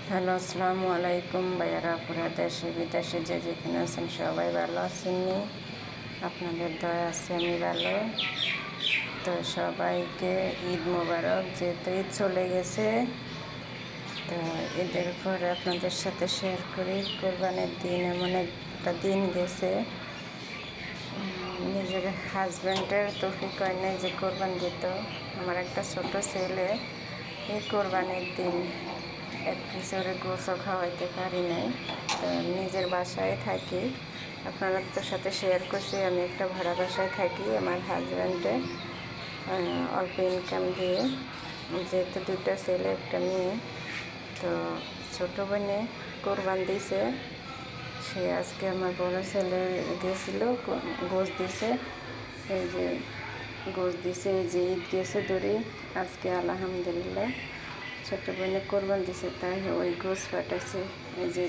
Hello, আসসালামু আলাইকুম ভাইয়ারা, পুরা দেশে বিদেশে যে যেখানে আছেন সবাই ভালো আছেননি? আপনাদের দয়া আছে আমি ভালো। তো সবাইকে ঈদ মোবারক। যেহেতু ঈদ চলে গেছে, তো ঈদের পরে আপনাদের সাথে শেয়ার করি। কোরবানির দিন এমন একটা দিন গেছে, নিজের হাজব্যান্ডের তৌফিক হয় নাই যে কোরবান দিত। আমার একটা ছোট ছেলে এই কোরবানির দিন এক পিছরে গোছও খাওয়াইতে পারি নাই। তো নিজের বাসায় থাকি, আপনাদের তো সাথে শেয়ার করছি আমি একটা ভাড়া বাসায় থাকি আমার হাজব্যান্ডে অল্প ইনকাম দিয়ে, যেহেতু দুটো ছেলে একটা মেয়ে। তো ছোটো বোনে কোরবান দিছে, সে আজকে আমার বড় ছেলে গেছিল গোছ দিছে, এই যে গোছ দিছে, এই যে ঈদ গেছে ধরে আজকে আলহামদুলিল্লাহ ছোটো বোনে কোরবান দিছে, তাই ওই গোছ পাঠাইছে, এই যে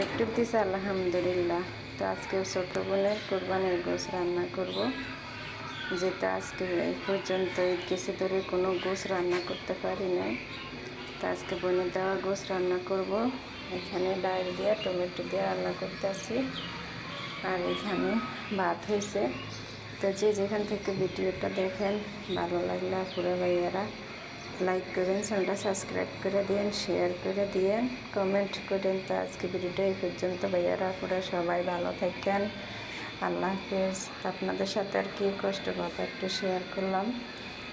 একটু দিছে আলহামদুলিল্লাহ। তো আজকে ছোটো বোনের কোরবানের গোছ রান্না করব, যেটা আজকে এই পর্যন্ত ঈদ গেছে ধরে কোনো গোছ রান্না করতে পারি না। তো আজকে বোনের দেওয়া গোছ রান্না করব। এখানে ডাল দিয়ে টমেটো দিয়ে রান্না করতে আসি, আর এখানে ভাত হয়েছে। তো যে যেখান থেকে ভিডিওটা দেখেন, ভালো লাগলে পুরো ভাইয়ারা লাইক করেন, চ্যানেলটা সাবস্ক্রাইব করে দিন, শেয়ার করে দিন, কমেন্ট করেন। তো আজকে ভিডিওটা এই পর্যন্ত ভাইয়ারা, পুরো সবাই ভালো থাকেন। আল্লাহ হাফেজ। আপনাদের সাথে আর কি কষ্ট কথা একটু শেয়ার করলাম,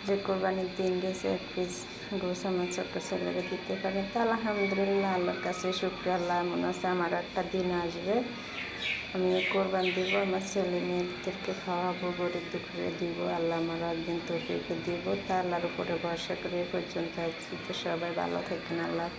যে কোরবানির দিন গেছে এক পিস গোছ আমার ছোট্ট ছেলেকে দিতে পারেন। তো আলহামদুলিল্লাহ, আল্লাহর কাছে শুক্রিয়া। আল্লাহ মনে আছে আমার একটা দিন আসবে, আমি কোরবান দিব, আমার ছেলে মেয়েদেরকে খাওয়াবো, গরিব দুঃখে দিব, আল্লাহ আমার একদিন তৌফিক দিব। তা আল্লাহর উপরে ভরসা করে পর্যন্ত আছি। তো সবাই ভালো থাকেন। আল্লাহ।